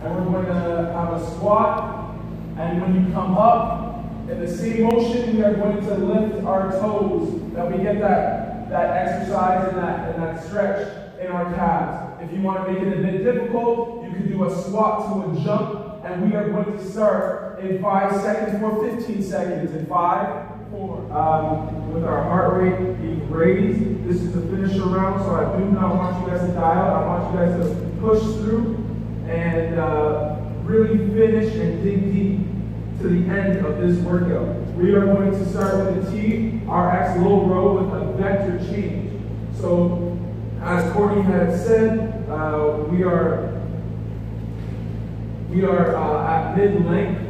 and we're going to have a squat. And when you come up, in the same motion, we are going to lift our toes. That we get that exercise and that stretch in our calves. If you want to make it a bit difficult, you can do a squat to a jump, and we are going to start in 5 seconds or 15 seconds. In 5, 4. With our heart rate being raised, this is the finisher round, so I do not want you guys to die out. I want you guys to push through and really finish and dig deep to the end of this workout. We are going to start with a TRX low row with a vector change. So, as Courtney had said, we are at mid-length.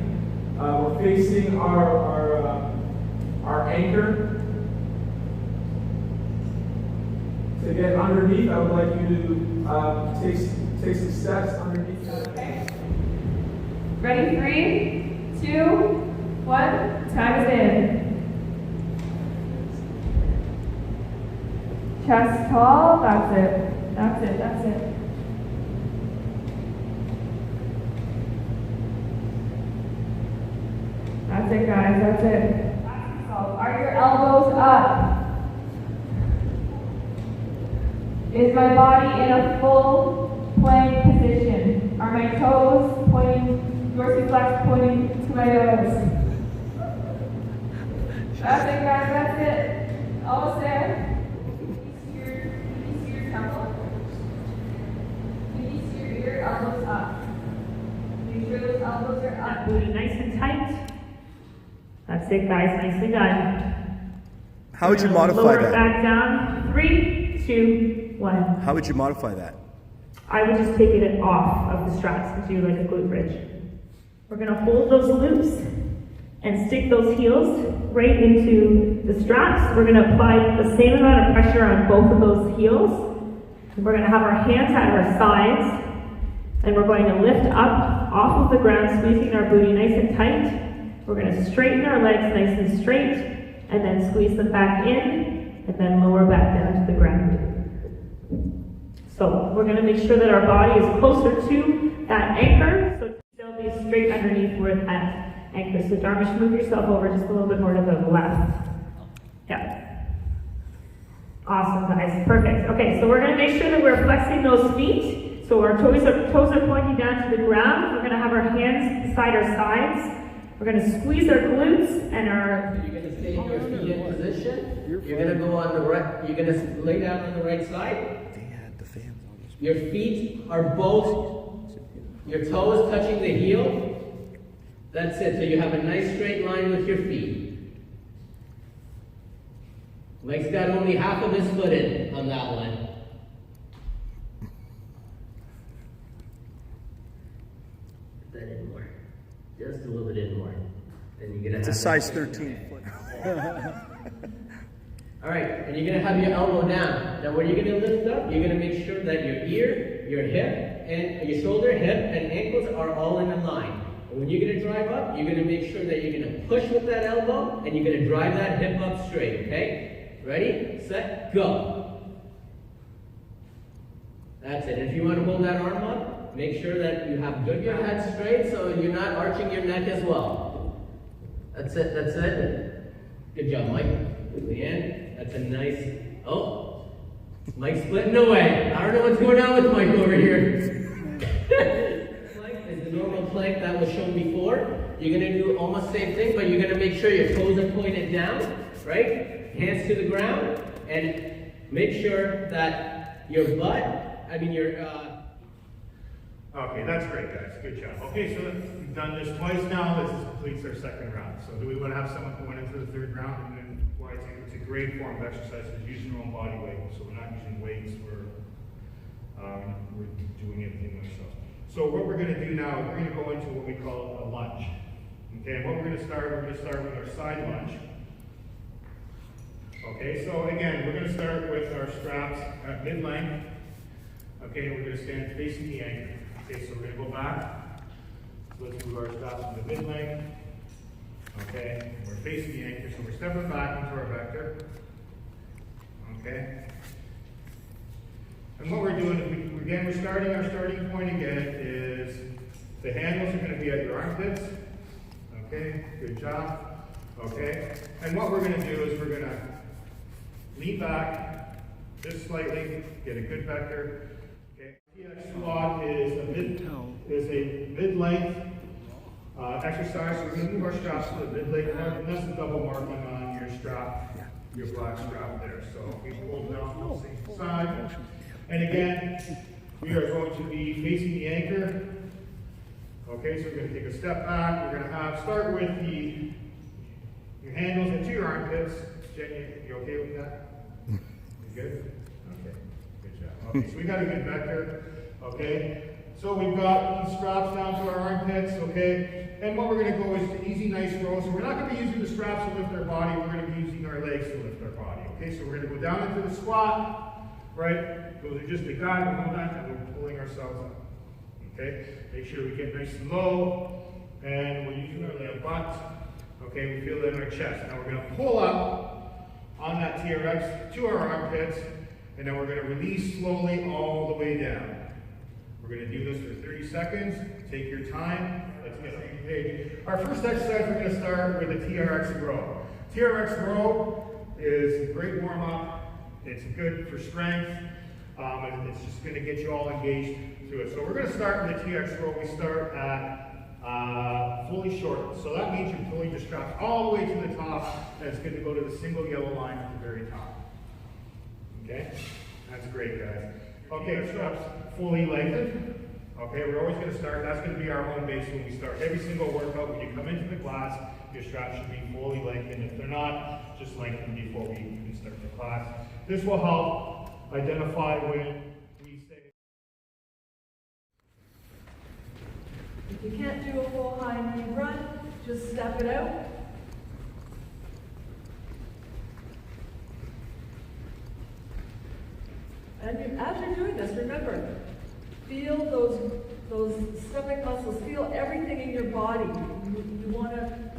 We're facing our anchor. To get underneath, I would like you to take some steps underneath. Okay. Ready? 3, 2, 1. Time is in. Chest tall. That's it. That's it. That's it. That's it, guys. That's it. Are your elbows up? Is my body in a full plank position? Are my toes pointing, dorsiflex pointing to my nose? That's it, guys. That's it. Almost there. Knees to your temple. Knees to your ear. Elbows up. Make sure those elbows are up. Booty nice and tight. That's it, guys. Nicely done. How would you modify lower that? Back down. 3, 2, 1. How would you modify that? I would just take it off of the straps and do like a glute bridge. We're going to hold those loops and stick those heels right into the straps. We're going to apply the same amount of pressure on both of those heels. We're going to have our hands at our sides, and we're going to lift up off of the ground, squeezing our booty nice and tight. We're going to straighten our legs nice and straight, and then squeeze them back in, and then lower back down to the ground. So we're going to make sure that our body is closer to that anchor, so still be straight underneath where that anchor. So Darmish, move yourself over just a little bit more to the left. Yeah. Awesome, guys. Perfect. Okay, so we're going to make sure that we're flexing those feet. So our toes are pointing down to the ground. We're going to have our hands beside our sides. We're going to squeeze our glutes and our... You're going to stay in your feet in position. You're going to go on the right, you're going to lay down on the right side. Your feet are both, your toes touching the heel. That's it. So you have a nice straight line with your feet. Legs got only half of his foot in on that one. Put that in more. Just a little bit in more. Then you're gonna It's a size 13 foot. All right, and you're gonna have your elbow down. Now when you're gonna lift up, you're gonna make sure that your ear, your hip, and your shoulder, hip, and ankles are all in line. And when you're gonna drive up, you're gonna make sure that you're gonna push with that elbow, and you're gonna drive that hip up straight, okay? Ready, set, go. That's it. And if you want to hold that arm up, make sure that you have your head straight so you're not arching your neck as well. That's it, that's it. Good job, Mike. Leanne. That's a nice, oh, Mike's splitting away. I don't know what's going on with Mike over here. Plank is the normal plank that was shown before. You're going to do almost the same thing, but you're going to make sure your toes are pointed down, right? Hands to the ground, and make sure that your butt, Okay, that's great, guys. Good job. Okay, so we've done this twice now. This completes our second round. So do we want to have someone going into the third round? And then, well, I think it's a great form of exercise. It's using your own body weight. So we're not using weights. We're doing everything ourselves. So what we're going to do now, we're going to go into what we call a lunge. Okay, and what we're going to start with our side lunge. Okay, so again, we're going to start with our straps at mid-length. Okay, and we're going to stand facing the anchor. Okay, so we're going to go back. So let's move our straps to the mid-length. Okay, we're facing the anchor, so we're stepping back into our vector. Okay. And what we're doing, our starting point again is The handles are going to be at your armpits. Okay, good job. Okay, and what we're going to do is we're going to lean back just slightly, get a good vector. Okay, TX squat is a mid-length exercise. So we're going to move our straps to the mid-length, and that's the double marking on your strap, your black strap there. So we pull down on the same side, and again, we are going to be facing the anchor. Okay, so we're going to take a step back. We're going to start with your handles into your armpits. Jenny, you okay with that? You good? Okay, good job. Okay, so we got a good vector. Okay, so we've got these straps down to our armpits. Okay, and what we're going to go is easy, nice row. So we're not going to be using the straps to lift our body. We're going to be using our legs to lift our body. Okay, so we're going to go down into the squat. Right, those are just the guide. We're going down and we're pulling ourselves up. Okay, make sure we get nice and low, and we're using our lower butt. Okay, we feel it in our chest. Now we're going to pull up on that TRX to our armpits, and then we're going to release slowly all the way down. We're going to do this for 30 seconds. Take your time. Let's get on the page. Our first exercise, we're going to start with a TRX row. TRX row is a great warm-up. It's good for strength. And it's just going to get you all engaged to it. So we're going to start with the TX row. We start at fully shortened. So that means you're pulling your straps all the way to the top, and it's going to go to the single yellow line at the very top. Okay? That's great, guys. Okay, our straps fully lengthened. Okay, we're always going to start. That's going to be our home base when we start every single workout. When you come into the class, your straps should be fully lengthened. If they're not, just lengthen before we even start the class. This will help identify when we say. If you can't do a full high knee run, just step it out. And as you're doing this, remember, feel those stomach muscles, feel everything in your body. You want to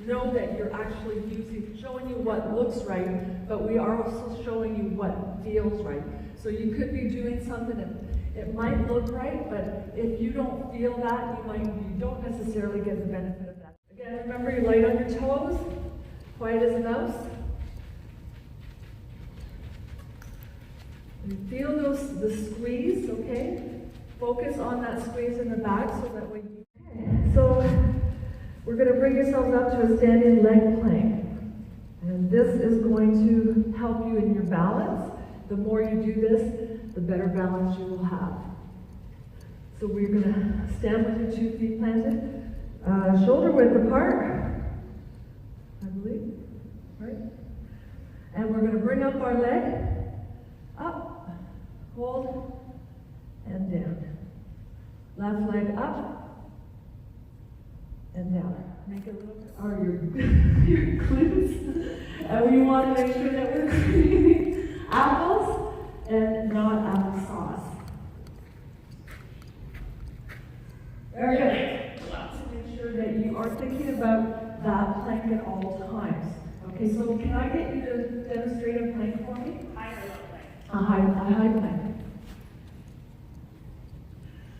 know that you're actually showing you what looks right, but we are also showing you what feels right. So you could be doing something that it might look right, but if you don't feel that, you don't necessarily get the benefit of that. Again, remember, you're light on your toes, quiet as a mouse. And feel the squeeze, okay? Focus on that squeeze in the back so that when you... Okay. So we're going to bring yourselves up to a standing leg plank. And this is going to help you in your balance. The more you do this, the better balance you will have. So we're going to stand with your 2 feet planted, shoulder width apart, I believe, right? And we're going to bring up our leg, up, hold, and down. Left leg up, and down. Make it a little bit, or your glutes. And we want to make sure that we're creating apples and not applesauce. Very good. To make sure that you are thinking about that plank at all times. Okay, so can I get you to demonstrate a plank for me? High or low plank? A high plank.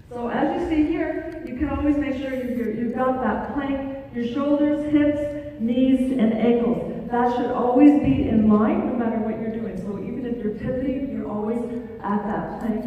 So as you see here, you can always make sure you've got that plank, your shoulders, hips, knees, and ankles. That should always be in line no matter what you're doing. So even if you're pivoting, you're always at that plank